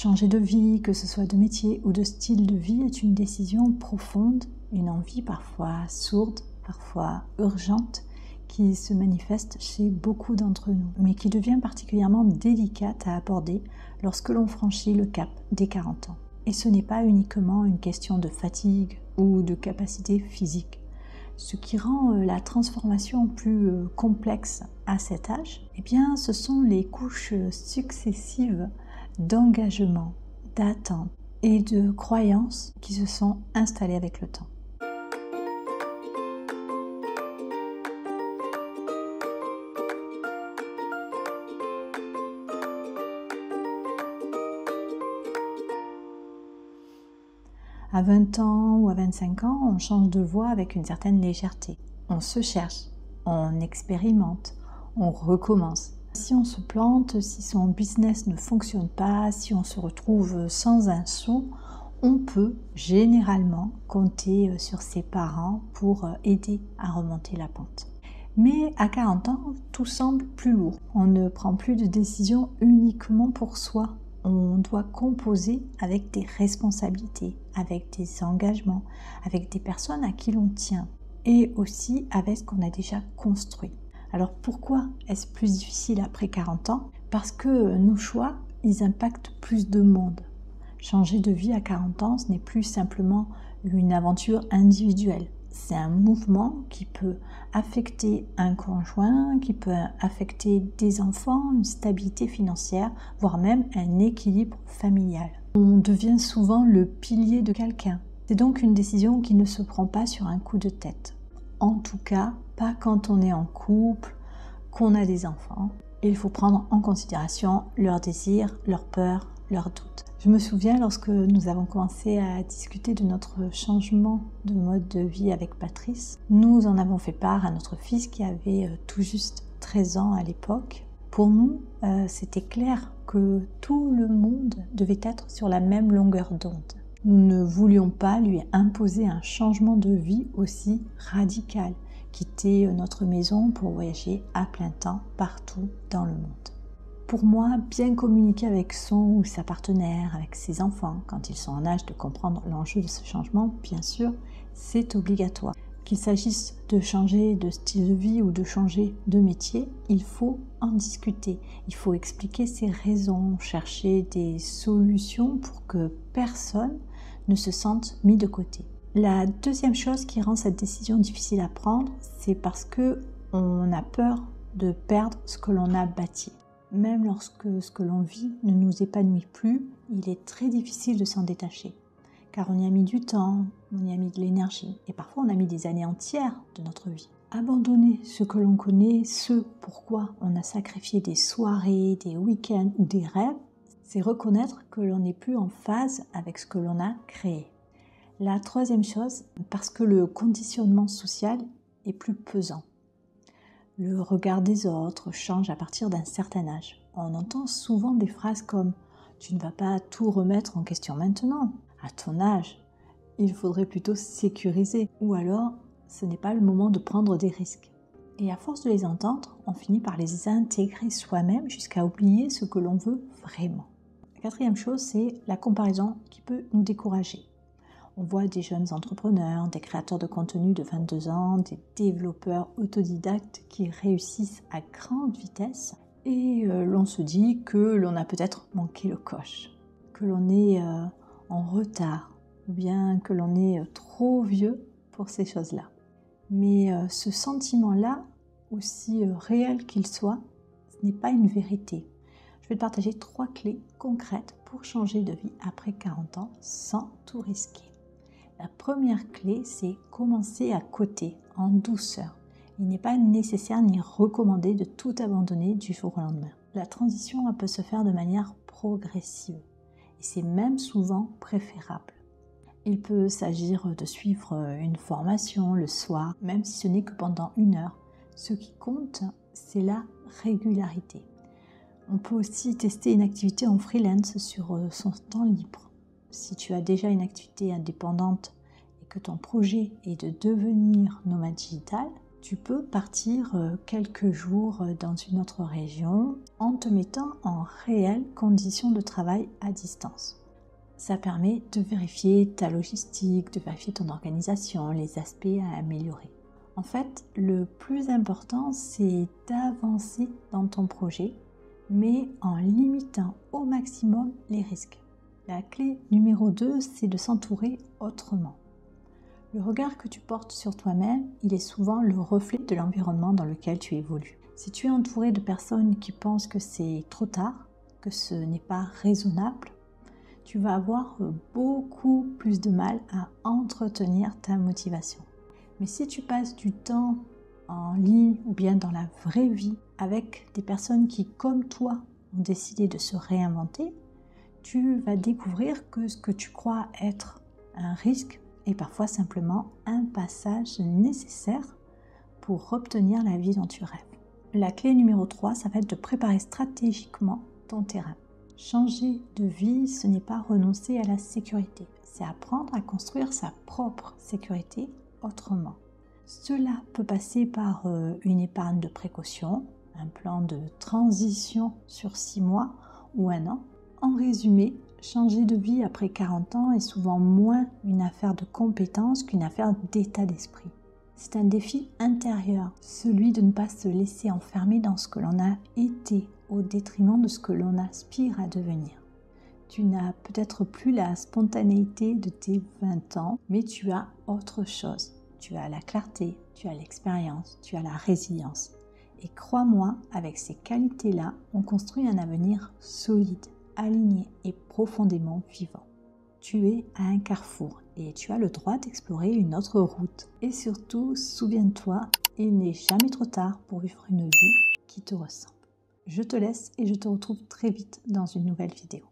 Changer de vie, que ce soit de métier ou de style de vie, est une décision profonde, une envie parfois sourde, parfois urgente, qui se manifeste chez beaucoup d'entre nous, mais qui devient particulièrement délicate à aborder lorsque l'on franchit le cap des 40 ans. Et ce n'est pas uniquement une question de fatigue ou de capacité physique. Ce qui rend la transformation plus complexe à cet âge, eh bien, ce sont les couches successives d'engagement, d'attente et de croyances qui se sont installées avec le temps. À 20 ans ou à 25 ans, on change de voie avec une certaine légèreté. On se cherche, on expérimente, on recommence. Si on se plante, si son business ne fonctionne pas, si on se retrouve sans un sou, on peut généralement compter sur ses parents pour aider à remonter la pente. Mais à 40 ans, tout semble plus lourd. On ne prend plus de décisions uniquement pour soi. On doit composer avec des responsabilités, avec des engagements, avec des personnes à qui l'on tient et aussi avec ce qu'on a déjà construit. Alors pourquoi est-ce plus difficile après 40 ans? Parce que nos choix, ils impactent plus de monde. Changer de vie à 40 ans, ce n'est plus simplement une aventure individuelle. C'est un mouvement qui peut affecter un conjoint, qui peut affecter des enfants, une stabilité financière, voire même un équilibre familial. On devient souvent le pilier de quelqu'un. C'est donc une décision qui ne se prend pas sur un coup de tête. En tout cas, pas quand on est en couple, qu'on a des enfants. Il faut prendre en considération leurs désirs, leurs peurs, leurs doutes. Je me souviens lorsque nous avons commencé à discuter de notre changement de mode de vie avec Patrice, nous en avons fait part à notre fils qui avait tout juste 13 ans à l'époque. Pour nous, c'était clair que tout le monde devait être sur la même longueur d'onde. Nous ne voulions pas lui imposer un changement de vie aussi radical, quitter notre maison pour voyager à plein temps partout dans le monde. Pour moi, bien communiquer avec son ou sa partenaire, avec ses enfants, quand ils sont en âge de comprendre l'enjeu de ce changement, bien sûr, c'est obligatoire. Qu'il s'agisse de changer de style de vie ou de changer de métier, il faut en discuter. Il faut expliquer ses raisons, chercher des solutions pour que personne ne se sente mis de côté. La deuxième chose qui rend cette décision difficile à prendre, c'est parce qu'on a peur de perdre ce que l'on a bâti. Même lorsque ce que l'on vit ne nous épanouit plus, il est très difficile de s'en détacher. Car on y a mis du temps, on y a mis de l'énergie, et parfois on a mis des années entières de notre vie. Abandonner ce que l'on connaît, ce pourquoi on a sacrifié des soirées, des week-ends ou des rêves, c'est reconnaître que l'on n'est plus en phase avec ce que l'on a créé. La troisième chose, parce que le conditionnement social est plus pesant. Le regard des autres change à partir d'un certain âge. On entend souvent des phrases comme « tu ne vas pas tout remettre en question maintenant, à ton âge, il faudrait plutôt sécuriser » ou alors « ce n'est pas le moment de prendre des risques ». Et à force de les entendre, on finit par les intégrer soi-même jusqu'à oublier ce que l'on veut vraiment. La quatrième chose, c'est la comparaison qui peut nous décourager. On voit des jeunes entrepreneurs, des créateurs de contenu de 22 ans, des développeurs autodidactes qui réussissent à grande vitesse et l'on se dit que l'on a peut-être manqué le coche, que l'on est en retard ou bien que l'on est trop vieux pour ces choses-là. Mais ce sentiment-là, aussi réel qu'il soit, ce n'est pas une vérité. Je vais te partager 3 clés concrètes pour changer de vie après 40 ans sans tout risquer. La première clé, c'est commencer à coter en douceur. Il n'est pas nécessaire ni recommandé de tout abandonner du jour au lendemain. La transition elle peut se faire de manière progressive et c'est même souvent préférable. Il peut s'agir de suivre une formation le soir, même si ce n'est que pendant 1 heure. Ce qui compte, c'est la régularité. On peut aussi tester une activité en freelance sur son temps libre. Si tu as déjà une activité indépendante et que ton projet est de devenir nomade digital, Tu peux partir quelques jours dans une autre région en te mettant en réelles conditions de travail à distance. Ça permet de vérifier ta logistique, de vérifier ton organisation, les aspects à améliorer. En fait, le plus important, c'est d'avancer dans ton projet, mais en limitant au maximum les risques. La clé numéro 2, c'est de s'entourer autrement. Le regard que tu portes sur toi-même, il est souvent le reflet de l'environnement dans lequel tu évolues. Si tu es entouré de personnes qui pensent que c'est trop tard, que ce n'est pas raisonnable, tu vas avoir beaucoup plus de mal à entretenir ta motivation. Mais si tu passes du temps en ligne ou bien dans la vraie vie avec des personnes qui, comme toi, ont décidé de se réinventer, tu vas découvrir que ce que tu crois être un risque est parfois simplement un passage nécessaire pour obtenir la vie dont tu rêves. La clé numéro 3, ça va être de préparer stratégiquement ton terrain. Changer de vie, ce n'est pas renoncer à la sécurité, c'est apprendre à construire sa propre sécurité autrement. Cela peut passer par une épargne de précaution, un plan de transition sur 6 mois ou 1 an. En résumé, changer de vie après 40 ans est souvent moins une affaire de compétence qu'une affaire d'état d'esprit. C'est un défi intérieur, celui de ne pas se laisser enfermer dans ce que l'on a été au détriment de ce que l'on aspire à devenir. Tu n'as peut-être plus la spontanéité de tes 20 ans, mais tu as autre chose. Tu as la clarté, tu as l'expérience, tu as la résilience. Et crois-moi, avec ces qualités-là, on construit un avenir solide, aligné et profondément vivant. Tu es à un carrefour et tu as le droit d'explorer une autre route. Et surtout, souviens-toi, il n'est jamais trop tard pour vivre une vie qui te ressemble. Je te laisse et je te retrouve très vite dans une nouvelle vidéo.